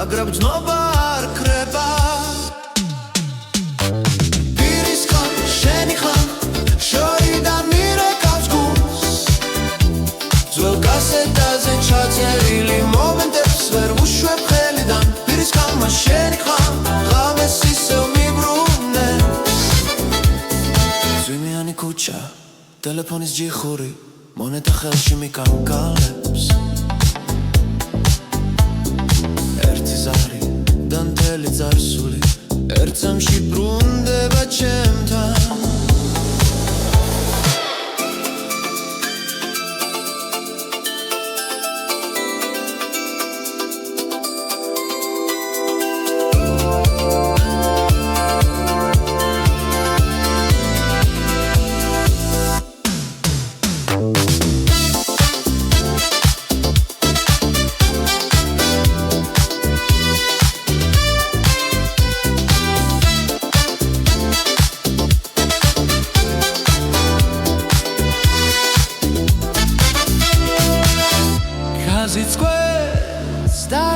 მაგრამ ძნობა არ ქრება პირის ხან შენი ხან შორიდან მირეკავს გულს ძველ კასეტაზე ჩაწერილი მომენტებს ვერ ვუშვებ ხელიდან პირის ხან შენი ხან ღამეს ისევ მიბრუნებს ზვიმიანი ქუჩა ტელეფონის ჯიხური მონეტა ხელში მიკარგალებს ერთი ზარი დანთელი წარსული ერთ წამში ბრუნდება ჩემთან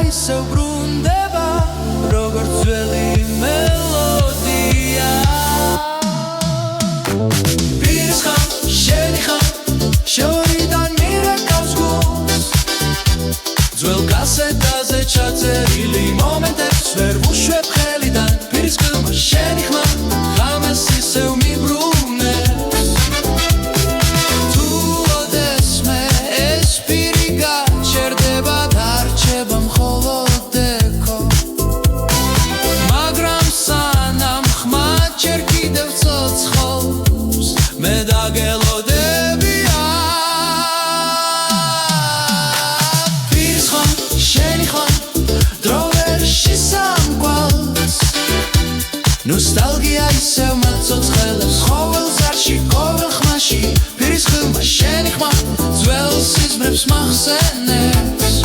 ისევ ბრუნდება როგორც ძველი მელოდია პირის ხან შენი ხან შორიდან მირეკავს გულს ძველ კასეტაზე ჩაწერილი მომენტებს ვერ ვუშვებ ხელიდან პირის ხან შენი ხან ღამეს ისევ მიბრუნებს თუ ოდესმე ეს პირი გაჩერდება დარჩება ნოსტალგია ისევ მაწოცხელებს ყოველ ზარში, ყოველ ხმაში პირის ხილმა შენი ხმა ძველ სიზმრებს მახსენებს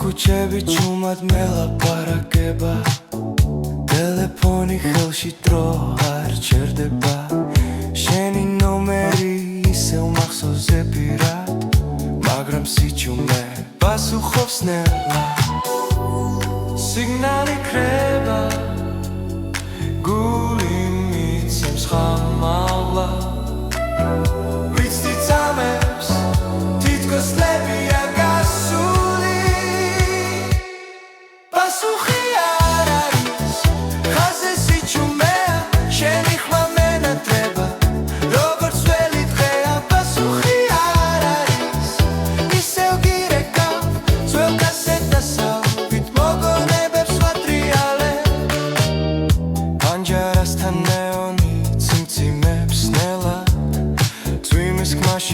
ქუჩები ჩუმად მელაპარაკება ტელეფონი ხელში დრო არ ჩერდება შენი ნომერი ისევ მახსოვზე პირად მაგრამ სიჩუმე პასუხობს ნელა სიგნალი ქრება გული მიცემს ხამალა ვიცი წამებს თითქოს ლებია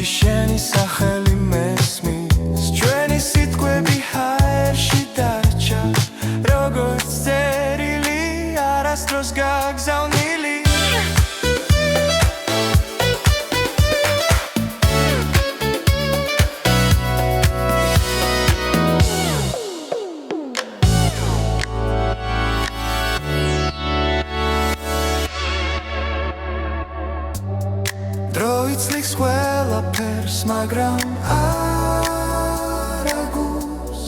შენი სახელი მესმის ჩვენი სიტყვები ჰაერში დარჩა როგორც წერილი არასდროს გაგზავნილი დროიცლიქს ყველაფერს მაგრამ არა გულს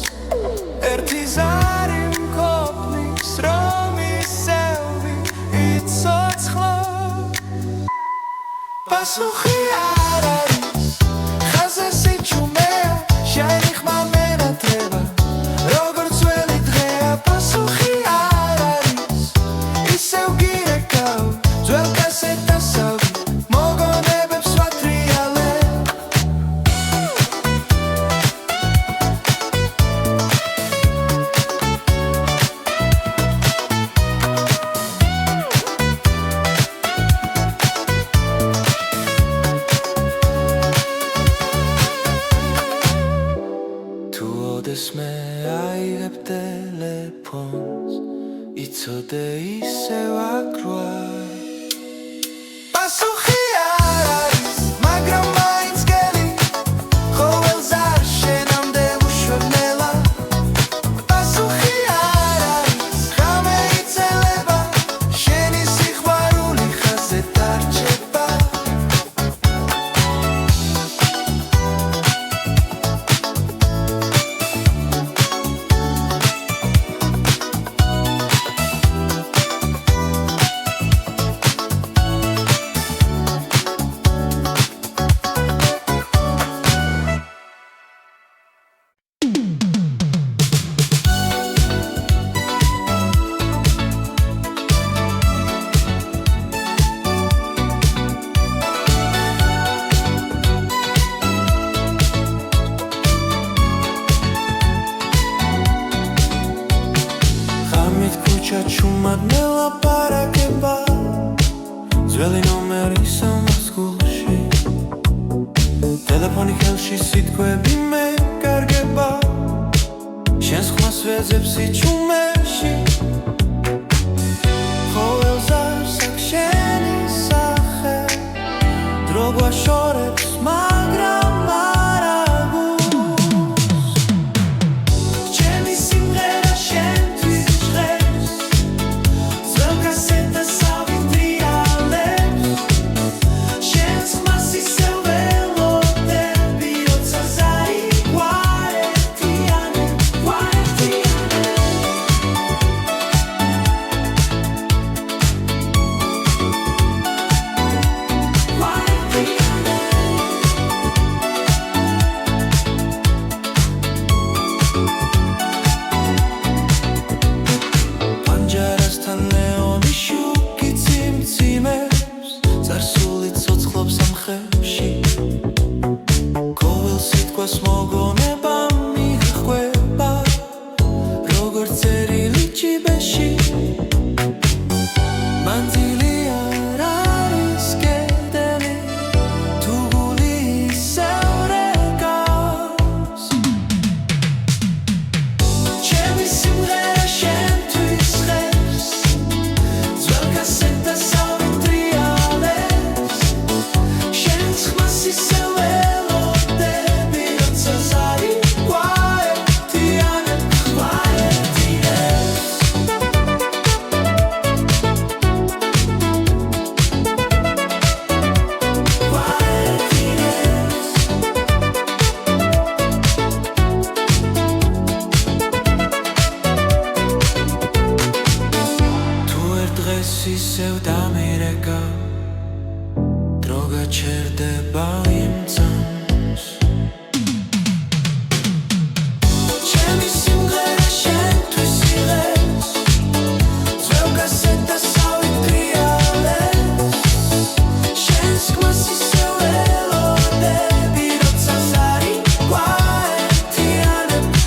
ერთი ზარი მყოფნის რომ ისევ იცოცხლო პასუხი არ არის ხაზე სიჩუმეა შენი ხმა მენათება როგორც ძველი დღეა პასუხი არ არის ისევ გირეკავ ძველ კასეტასავით იცოდე ისევ აქროა პასუხი არ არის მაგრამ მაინც გელი ყოველს არ შენამდე უშვებნელა პასუხი არ არის ღამე იცელება შენი სიყვარული ხაზზე დარჩება ჩუმად მელაპარაკება ძველი ნომერი სამასკულში ტელეფონი ხელში სიტყვები მე კარგება შენს ხმას ვეძებს იჩუმეში ყოველს არსაკ შენი სახე დრო გვაშორებს მაგრამ არა გულს ჩემი სიმღერა შენთვის ჟღერს ძველ კასეტას ავიტრიალებს შენს ხმას ისევ ველოდები როცა ზარი გვაერთიანებს პანჯარასთან ნეონი შუქი ციმციმებს წარსული ცოცხლობს ამ ხევში ყოველ სიტყვას მოგონება მიხვება როგორც წერილი ჭიბეში მანძილი არ არის კედელი თუ გული ისევ რეკავს ჩემი სიმღერა შენთვის ჟღერს ძველ კასეტას ავიტრიალებს შენს ხმას ისევ ველოდები როცა ზარი გვაერთიანებს თუ ერთ დღეს ისევ დამირეკა დრო გაჩერდება იმ წამს ჩემი სიმღერა შენთვის იღებს ძველ კასეტას ავიტრიალებს შენს ხმას ისევ ველოდები როცა ზარი გვაერთიანებს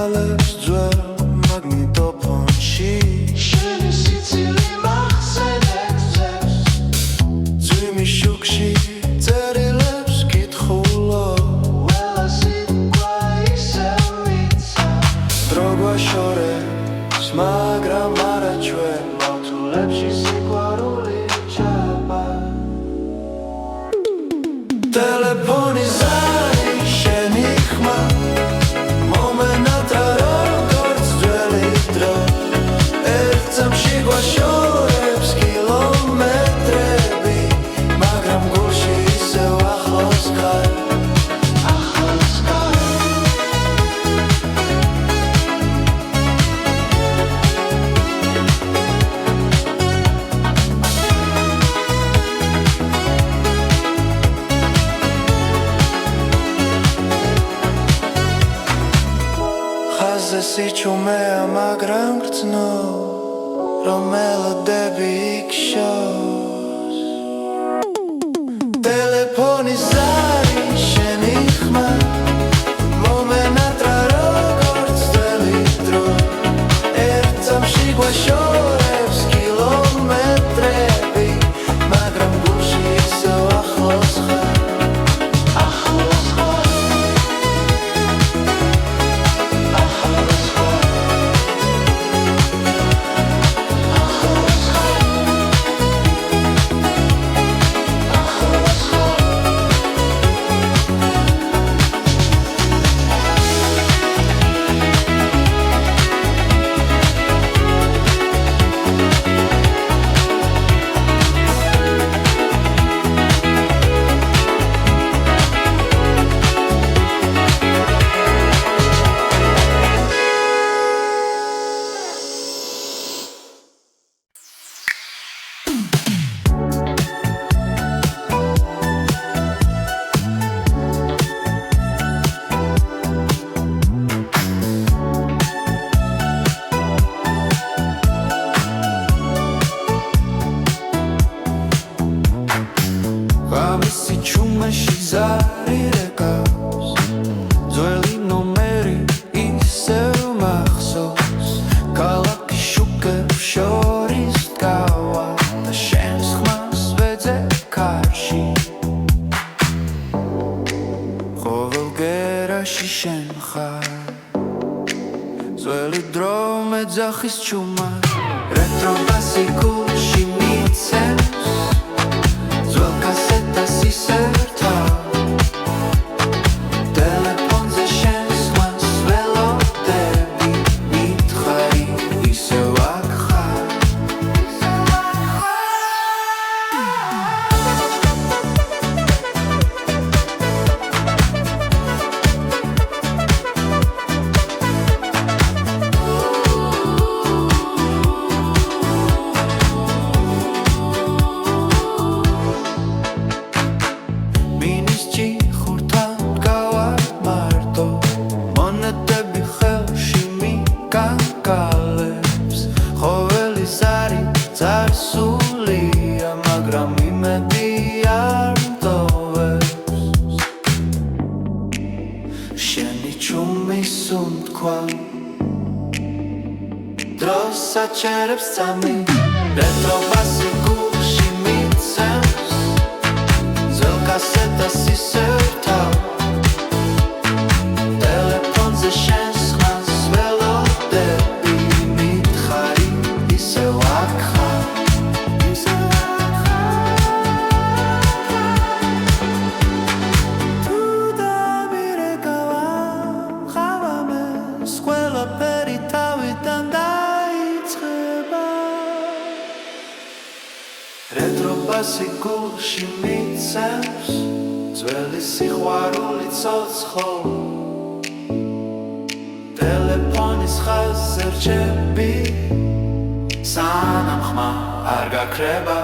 ვალებს ძველ მაგნიტოფონში შენი სიცილი მახსენებს ძებს ძვიმის შუქში წერილებს კითხულობ ყველა სიტყვა ისევ ვიცა დრო გვაშორებს მაგრამ არა ჩვენ მავთულებში სიყვარული ჩაბა ტელეფონი ზარი შენი ხმა მომენატრა როგორც ძველი დრო ერთ წამში გვაშორებს კილომეტრები მაგრამ გულში ისევ ახლოს ხარ სიჩუმეა მაგრამ გრძნო რომ მელოდები იქშოს ტელეფონი ზარი შენი ხმა მომენატრა როგორც ძველი დრო ერთ წამში გვაშორებს კილომეტრები მაგრამ გულში ისევ ახლოს ხარ ძახის ჩუმა რეტრობასი გულში მიცემს ძველ კასეტას ისერთა ტელეფონზე შენს ხმას ველოდები მითხარი ისევ აქ ხარ საჩერებს წამი რეტრობასი გულში მიცემს ძველ კასეტას ისერთა ტელეფონზე შენს ხმას ველოდები მითხარი ისევ აქ ხარ თუ დამირეკავა ხავამეს ყველაფერი თავიდან რეტრობასი გულში მიცემს ძველი სიყვარული ცოცხლ ტელეფონის ხაზზე რჩები სანამ ხმა არ გაქრება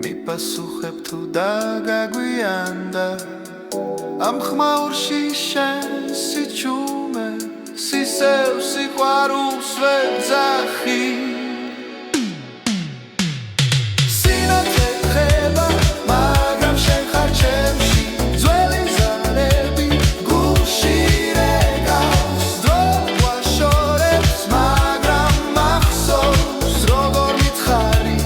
მიპასუხებ თუ დაგაგვიანდა ამ ხმაურში შენ სიჩუმე სისევ სიყვარულს ვეძახი სინათლე ხება მაგრამ შენ ხარ ჩემში ძველი ზარები გულში რეკავს დრო გვაშორებს მაგრამ მახსოვს როგორ მითხარი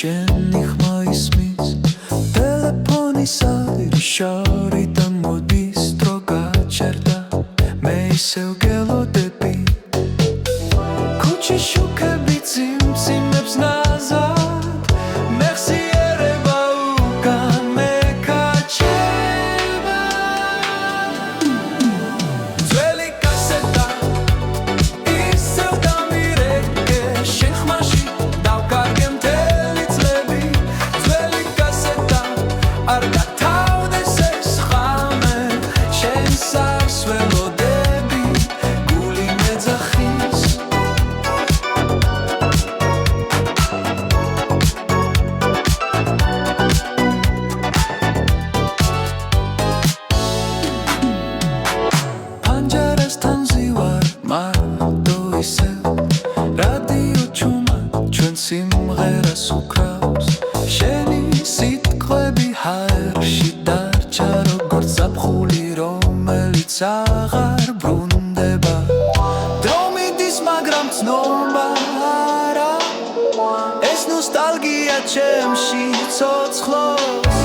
შენი ხმა ისმის ტელეფონისა შორი და მოდის დრო გაჩერდა მე ისევ გელოდები ქუჩის შუქები წიმწიმებს ნაზად სიტყვები ჰაერში დარჩა როგორც ზაფხული რომელიც აღარ ბრუნდება დრო მიდის მაგრამ ცნობა არა ეს ნოსტალგია ჩემში ცოცხლობს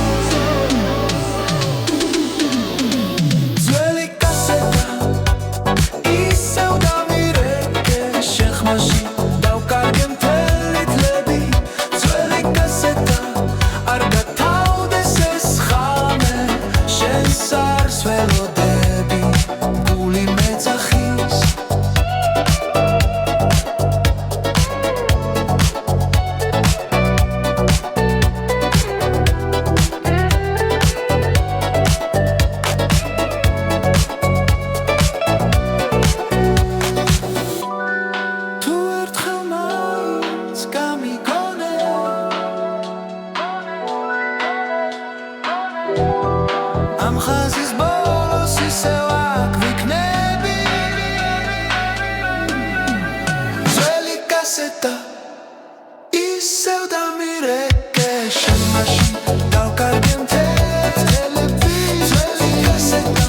ძველი კასეტა ისევ დამირეკე შენ ხმაში დავკარგე მთელი დღეები ძველი კასეტა არ გათავდეს ეს ხამე შენს არს ველოდები გული მეძახის ამ ხაზის ბოლოს ისევ აქ ვიქნები ძველი კასეტა ისევ დამირეკე შენ მაშინ დავკარგე მთელი დღეები ძველი კასეტა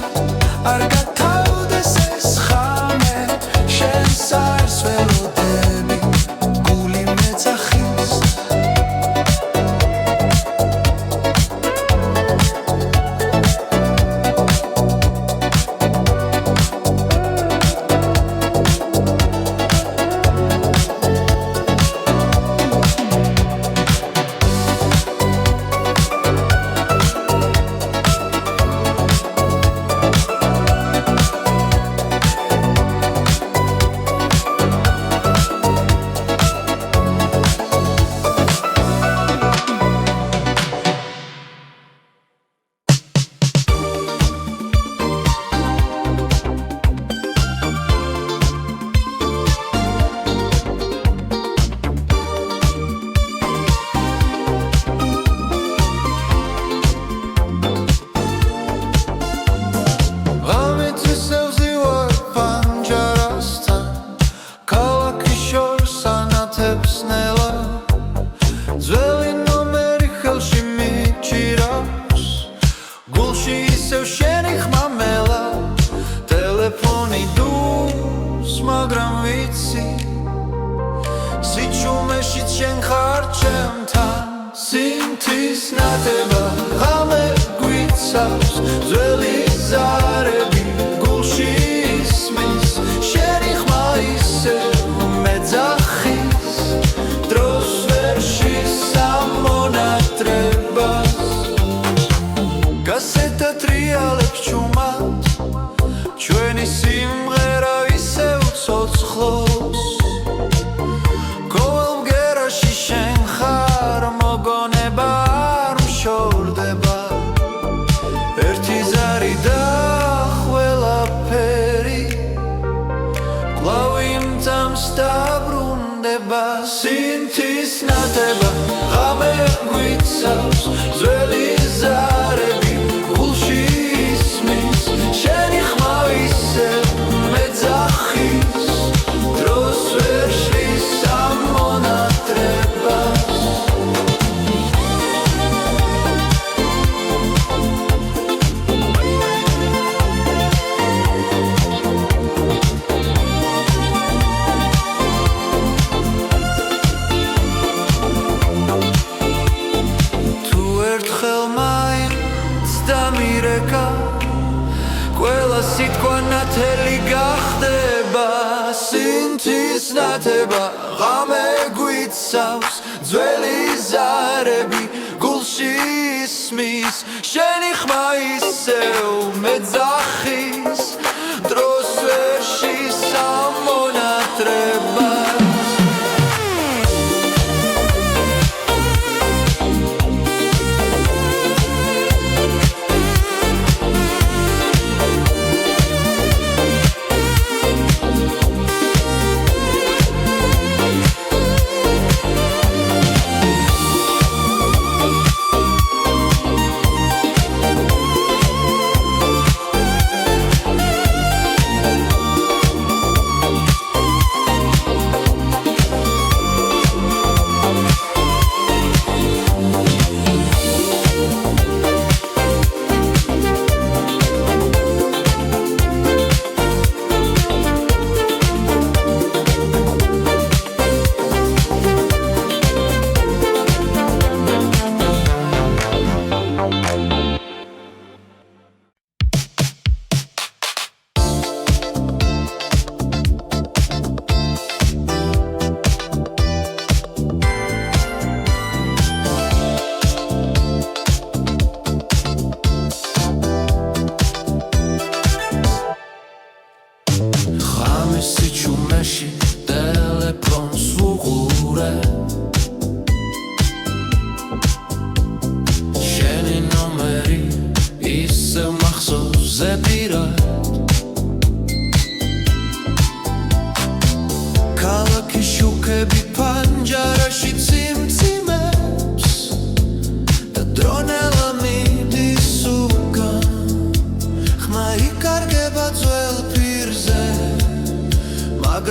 არ გათავდეს ეს ხამე შენს არს ველოდები გული მეძახის ძველი ნომერი ხელში მიჭირავს გულში ისევ შენი ხმამელა ტელეფონი დუს მაგრამ ვიცი სიჩუმეშიც შენ ხარ ჩემთან სინთის ნათება ღამე გვიცავს ძველი ზარები გულში ისმის შენი ხმა ისევ მეძახის დროს კასეტა ტრიალებს ჩუმად ჩვენი სიმღერა ისევ ცოცხლობს ყოველ მგერაში შენ ხარ მოგონება არ მშორდება ერთი ზარი და ყველაფერი კვლავ იმძამს დაბრუნდება სინთის ნათება ღამე გვიცავს ძველი ზარები გულში ისმის შენი ხმა ისევ მეძახის დროს ვერ შლის ამ მონატრებას ყველა სიტყვა ნათელი გახდება სინთის ნათება ღამე გვიცავს ძველი ზარები გულში ისმის შენი ხმა ისევ მეძახის დროს ვერ შლის ამ მონატრებას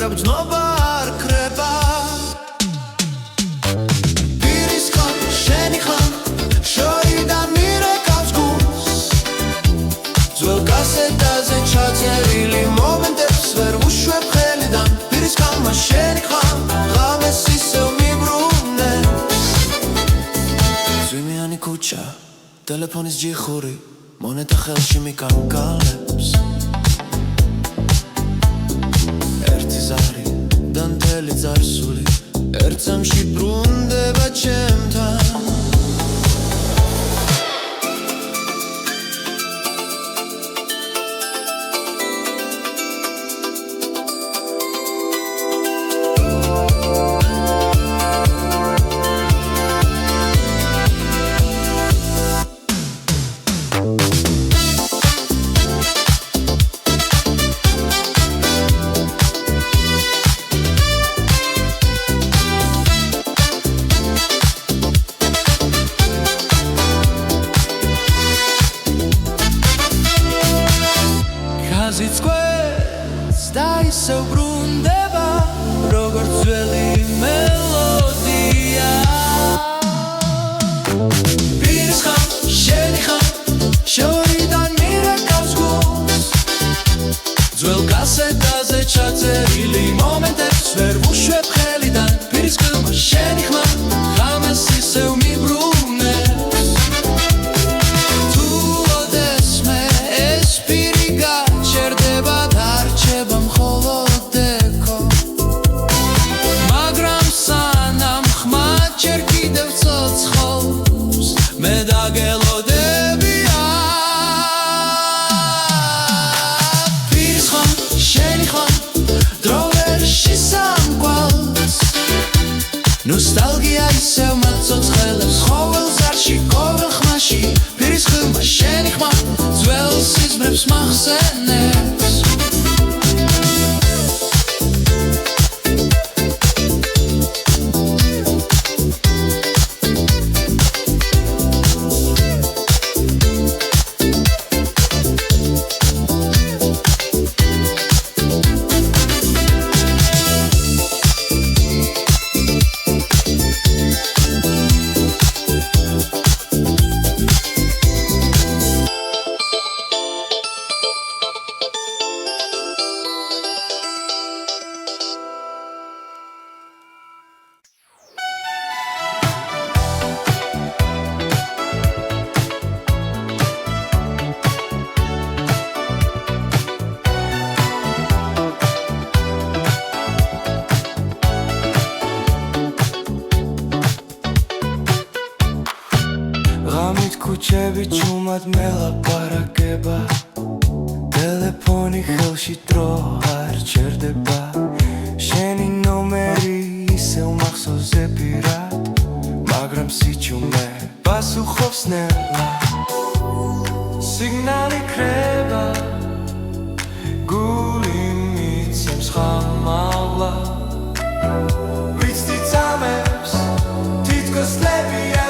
მაგრამ ძნობა არ ქრება პირის ხან შენი ხან შორიდან მირეკავს გულს ძველ კასეტაზე ჩაწერილი მომენტებს ვერ ვუშვებ ხელიდან პირის ხან შენი ხან ღამეს ისევ მიბრუნებს ზვიმიანი ქუჩა ტელეფონის ჯიხური მონეტა ხელში მიკარგალებს ერთი ზარი და მთელი წარსული ერთ წამში ბრუნდება ჩემთან ზიცკვეთს და ისევ ბრუნდება როგორც ძველი მელოდია პირის ხან შენი ხან შორიდან მირეკავს გულს ძველ კასეტაზე ჩაწერილი მომენტებს ვერ ვუშვებ ხელიდან პირის ხან შენი ხან ღამეს ისევ მიბრუნებს თუ ოდესმე ეს პირი გაჩერდება დარჩება მხოლოდ ეკო მაგრამ სანამ ხმა ჯერ კიდევ ცოცხლობს მე დაგელოდებია პირის ხან შენი ხან დრო ვერ შესამკვალს ნოსტალგია ისევ მაცოცხლებს ყოველ ზარში ყოველ ხმაში პირის ხან შენი ხმა ძველ სიზმრებს მახსენებს ქუჩები ჩუმად მელაპარაკება ტელეფონი ხელში დრო არ ჩერდება შენი ნომერი ისევ მახსოვს ზეპირად მაგრამ სიჩუმე პასუხობს ნელა სიგნალი ქრება გული მიცემს ხამალა ვიცი წამებს თითქოს ლებია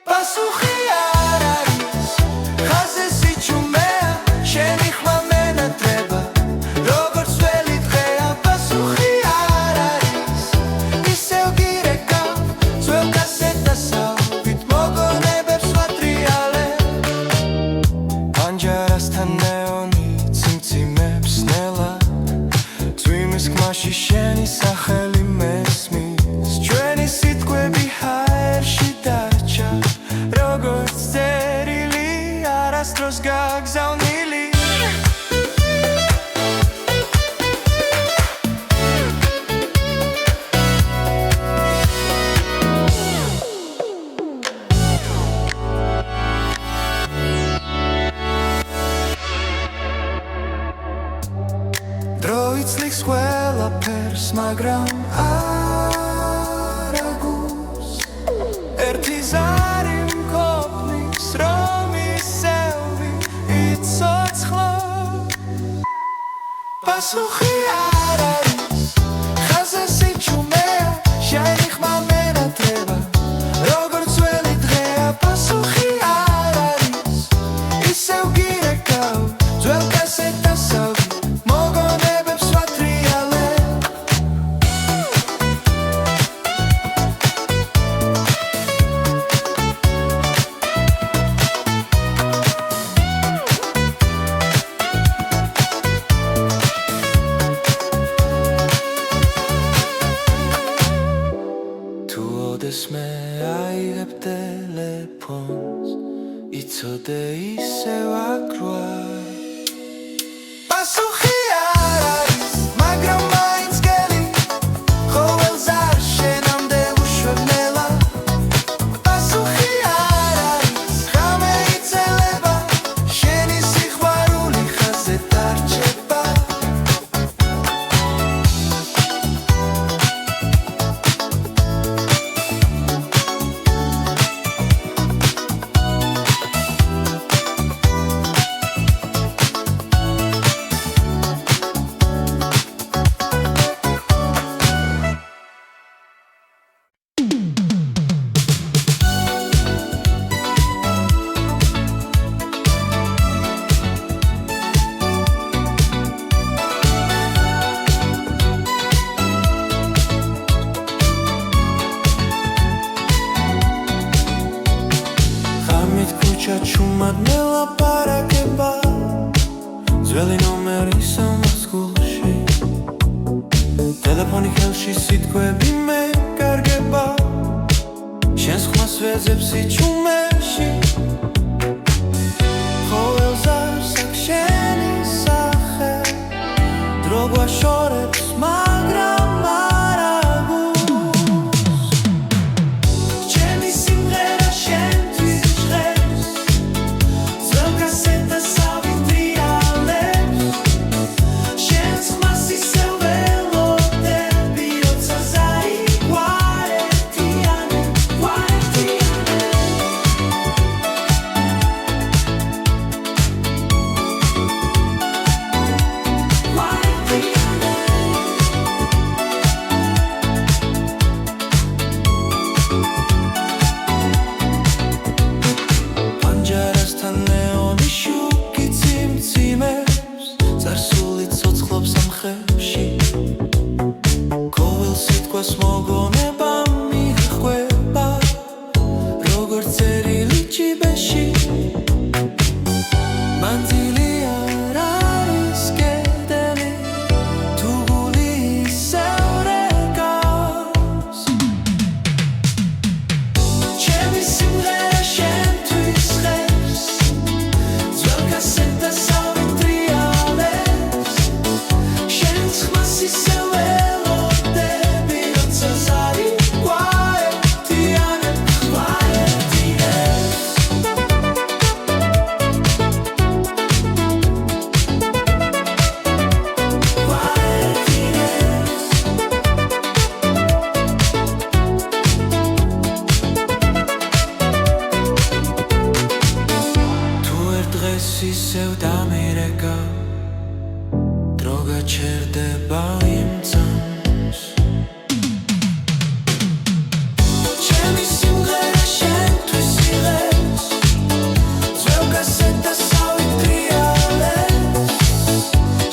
პასუხი არ არის ხაზე სიჩუმეა შენი ხმა მენატრება როგორც ძველი დღეა პასუხი არ არის ისევ გირეკავ ძველ კასეტასავით მოგონებებს ვატრიალებ პანჯარასთან ნეონი ციმციმებს ნელა წვიმის ხმაში შენი სახელი მესმის ჩვენი სიტყვები ჰაერში დარჩა როგორც წერილი არასდროს გაგზავნილი დრო იცლიქს ყველაფერს მაგრამ არ აგულს ერთი ზარი მყოფნის რომ ისევ იცოცხლო პასუხი არ არის ხაზე სიჩუმეა შენი ხმა მენატრება როგორც ძველი დღეა პასუხი არ არის ისევ გირეკავ ძველ კასეტასავით როდეს მე აიღებ ტელეფონს იცოდე ისევ აქ ვარ პასუხი არ არის მაგრამ მაინც გელი ყოველს არ შენამდე უშვებნელა პასუხი არ არის ღამე იცელება შენი სიყვარული ხაზზე დარჩება ჩუმად მელაპარაკება ძველი ნომერი სამასკულში ტელეფონი ხელში სიტყვები მე კარგება შენს ხმას ვეძებს იჩუმეში ყოველს არსაკ შენი სახე დრო გვაშორებს მაგრამ არა გულს ჩემი სიმღერა შენთვის მოგონება მიხვება როგორც წერილი ჭიბეში მანძილი არ არის კედელი თუ გული ისევ რეკავს ჩემი სიმღერა შენთვის ხერს ძველ კასეტას ავიტრიალებს შენს ხმას ისევ ისევ დამირეკა დრო გაჩერდება იმ წამს ჩემი სიმღერა შენთვის იღებს ძველ კასეტას ავიტრიალებს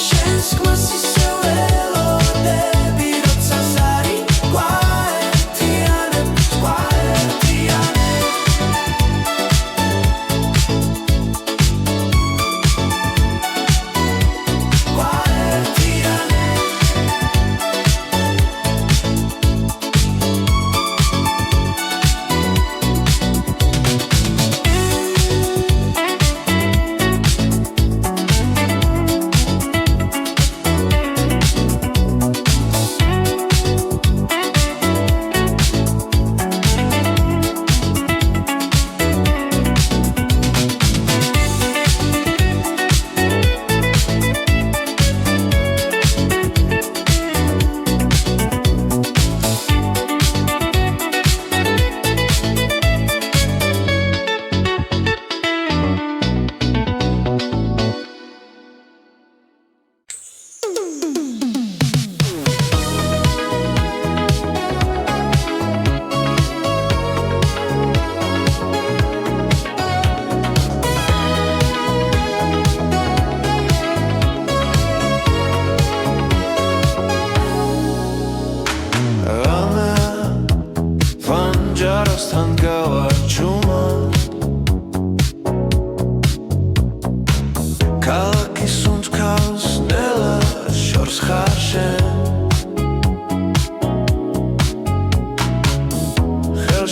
შენს ხმას ისევ ველოდები როცა ზარი გვაერთიანებს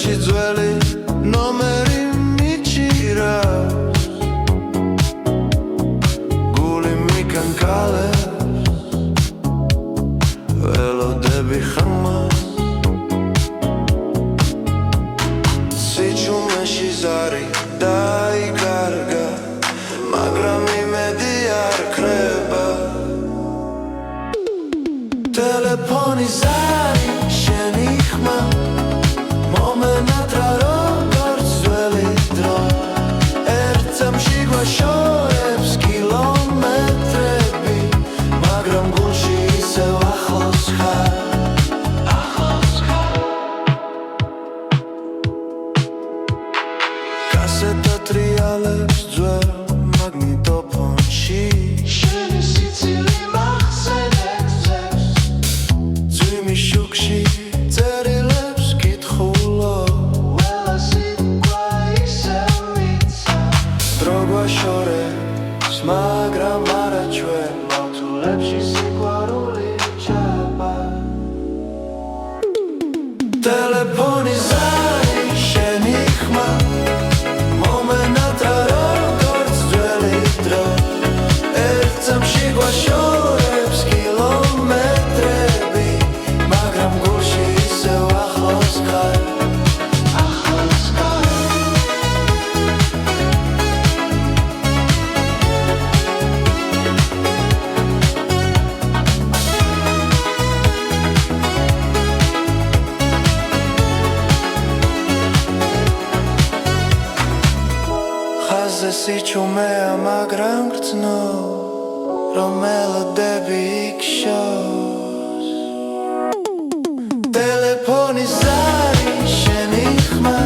ტელეფონში ძველი ნომერი მიჭირავს გული მიკანკალებს ველოდები ხმას სიჩუმეში ზარი დაიკარგა მაგრამ იმედი არ ქრება ტელეფონი ზარი შენი ხმა მომენატრა როგორც ძველი დრო ერთამში გვაშორებს კილომეტრები მაგრამ გულში ისევ ახლოს ხარ კასეტა ტრიალებს ძველ მაგნიტოფონში შენი სიცილი მახსენებს ძებს ძვიმი შუქში წერილებს კითხულობ ყველა სიტყვა ისევ მიცა დრო გვაშორებს მაგრამ არა ჩვენ მავთულებში სიყვარული ჩაბა ტელეფონი ზარი შენი ხმა მომენატრა როგორც ძველი დრო ერთამში გვაშორებს კილომეტრები მაგრამ გულში ისევ ახლოს ხარ ხაზზე სიჩუმეა მაგრამ გრძნო რომ მელოდები იქშოს ტელეფონი ზარი შენი ხმა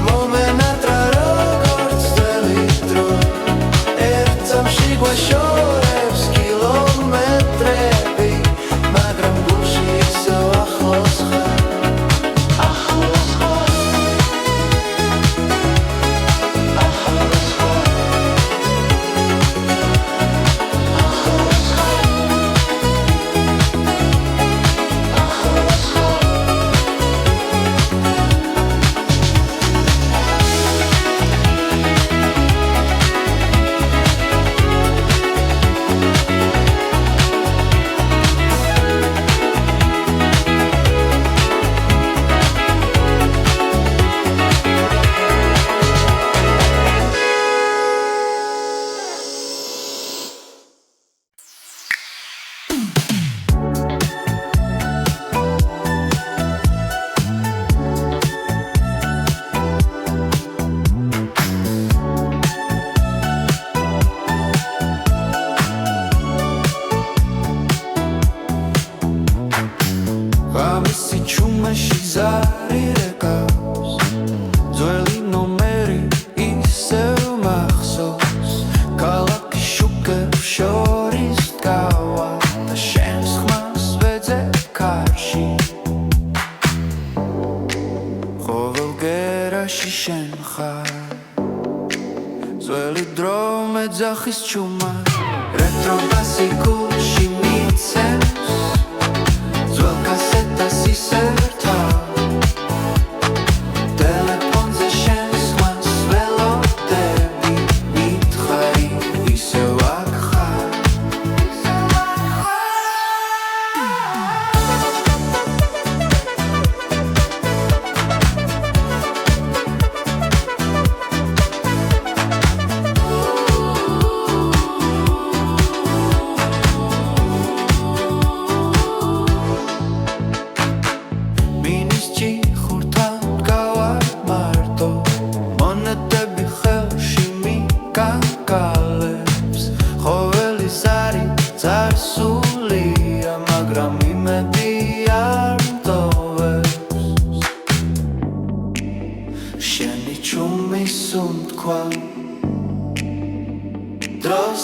მომენატრა როგორც ძველი დრო ერთამში გვაშორებს კილომეტრები მაგრამ გულში ისევ ახლოს ხარ სიჩუმეში ზარი რეკავს ძველი ნომერი ისევ მახსოვს ქალაქის შუქებს შორის დგავა და შენს ხმას ვეძებ კარში ყოველ გერაში შენ ხარ ძველი დრო მეძახის ჩუმა რეტრო ბასი გულში მიცემს ძველ კასეტას ისერთა ტელეფონზე შენს ხმას ველოდები მითხარი ისევ აქ ხარ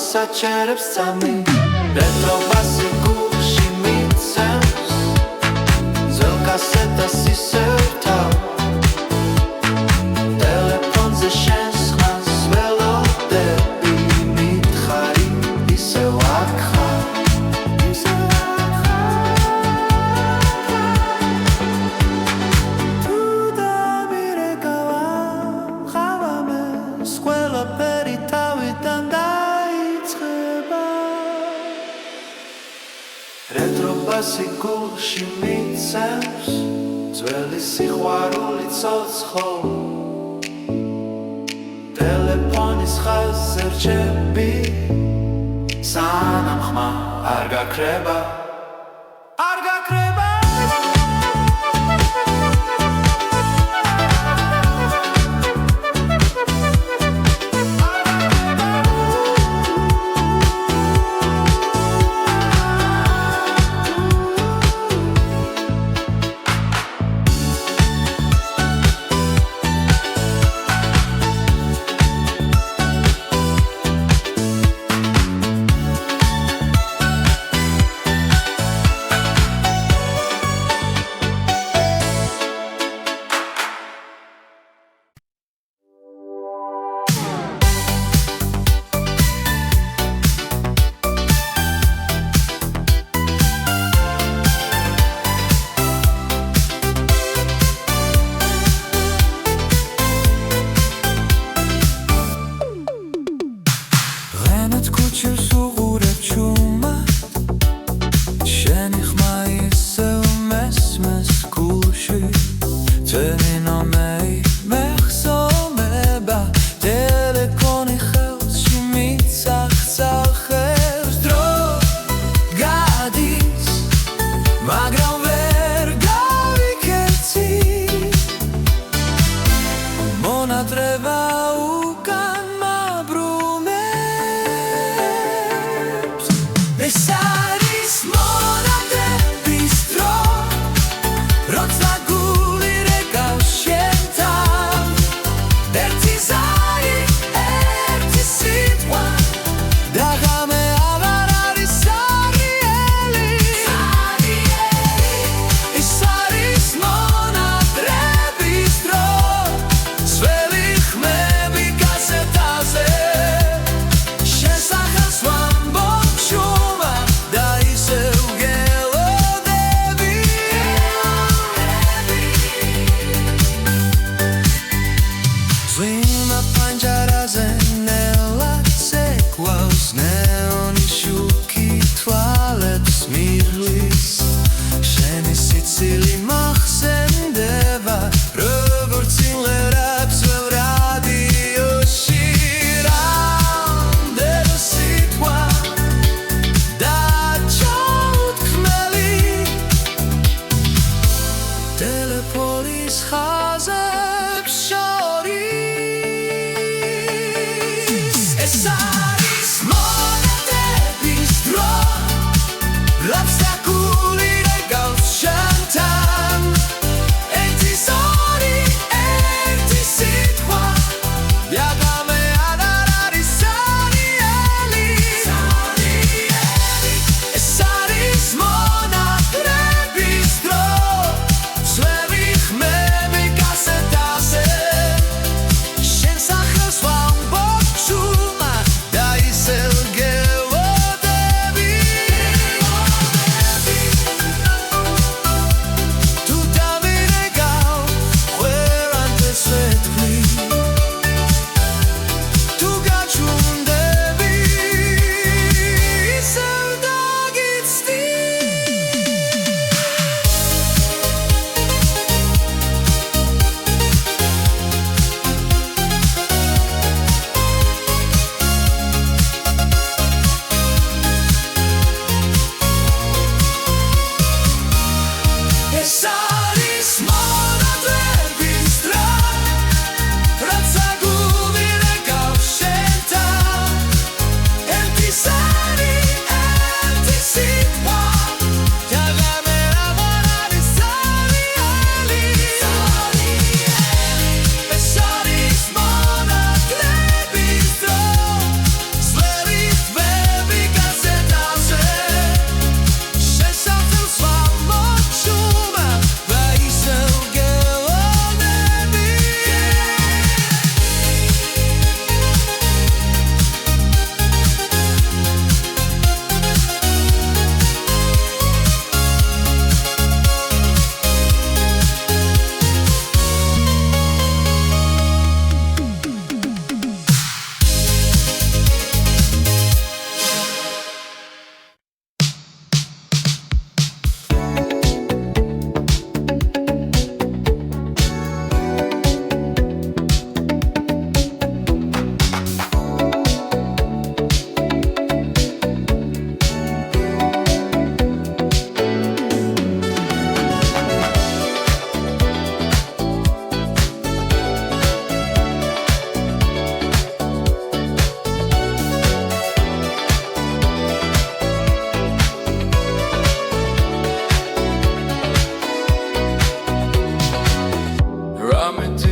საჩერებს სამი რეტრობასი გულში მიცემს ძველ კასეტას ისევ თავ ტელეფონზე შენს ხმას ველოდები მითხარი ისევ აქ ხარ Through the ფასი გულში მიცემს ძველი სიყვარული ცოცხლ ტელეფონის ხაზზე რჩები სანამ ხმა არ გაქრება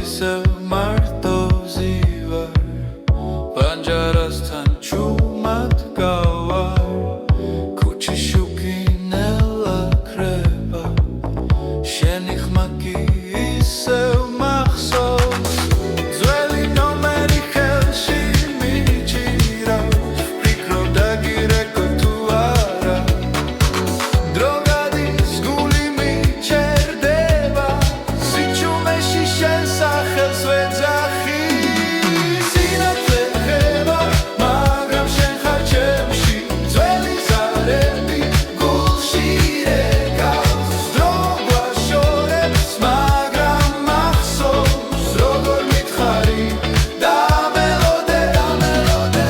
ისევ მარტოზე ვარ პანჯარასთან ჩუმად გავარ ქუჩის შუქი ნელა ქრება შენი ხმა კი ისევ მახსოვს ძველი ნომერი ხელში მიჭირავს ვფიქრობ დაგირეკო თუ არა დრო გადის გული მიჩერდება სიჩუმეში შენ სახელს ვეძახი სინათლე ხება მაგრამ შენ ხარ ჩემში ძველი ზარები გულში რეკავს დრო გვაშორებს მაგრამ მახსოვს როგორ მითხარი დამელოდე დამელოდე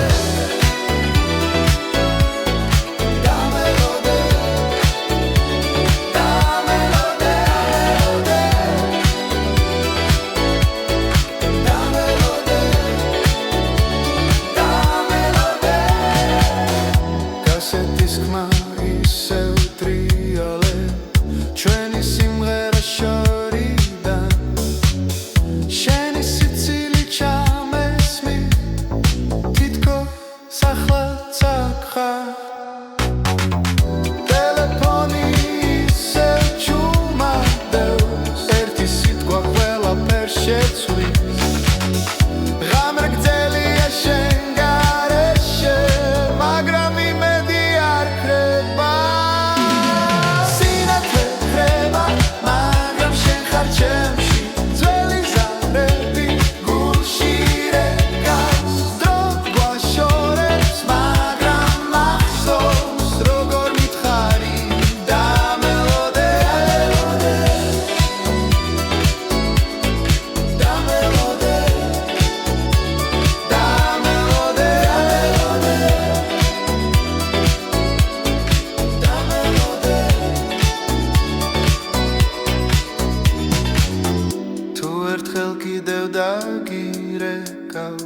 დამელოდე გასეთის ხმა ისევ ტრიალე ჩვენი სიმღერა შორიდან შენი სიცილი ჩამესმი თითქოს ახლაც აქ ხარ ტელეფონი ისევ ჩუმადევს ერთი სიტყვა ყველაფერს შეცვლის ღამე გრძელია შენ გარეშე მაგრამ იმედი არ ქრება სინათლე ხება მაგრამ შენ ხარ ჩემში ძველი ზარები გულში რეკავს დრო გვაშორებს მაგრამ მახსოვს როგორ მითხარი დამელოდე დამელოდე თუ ერთხელ კიდევ დაგირეკავ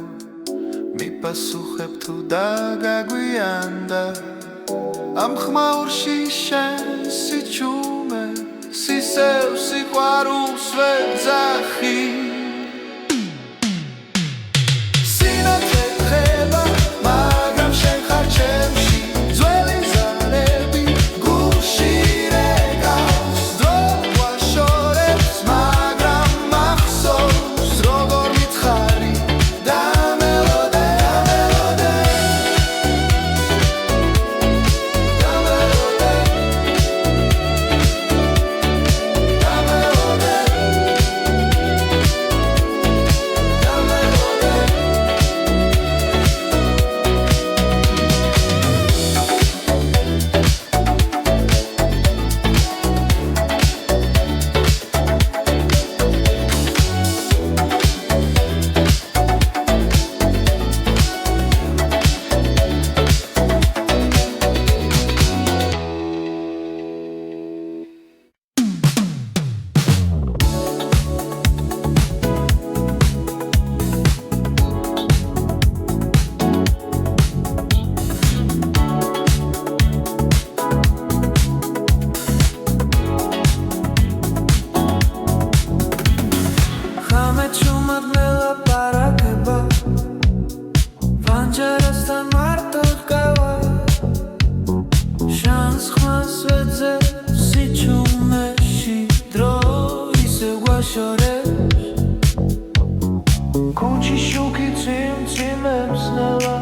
მიპასუხებ თუ დაგაგვიანდა ამ ხმაურში შენ სიჩუმე ისევ სიყვარულს ვეძახი სინათლე ხება მაგრამ შენ ხარ ჩემში ძველი ზარები გულში რეკავს დრო გვაშორებს მაგრამ მახსოვს როგორ მითხარი დამელოდე დამელოდე დამელოდე ღამე ჩუმად მელაპარაკება პანჯარასთან მარტო გავარ შანს ხმას ვეძებ სიჩუმეში დრო ისევ გვაშორებს ქუჩის შუქი ციმციმებს ნელა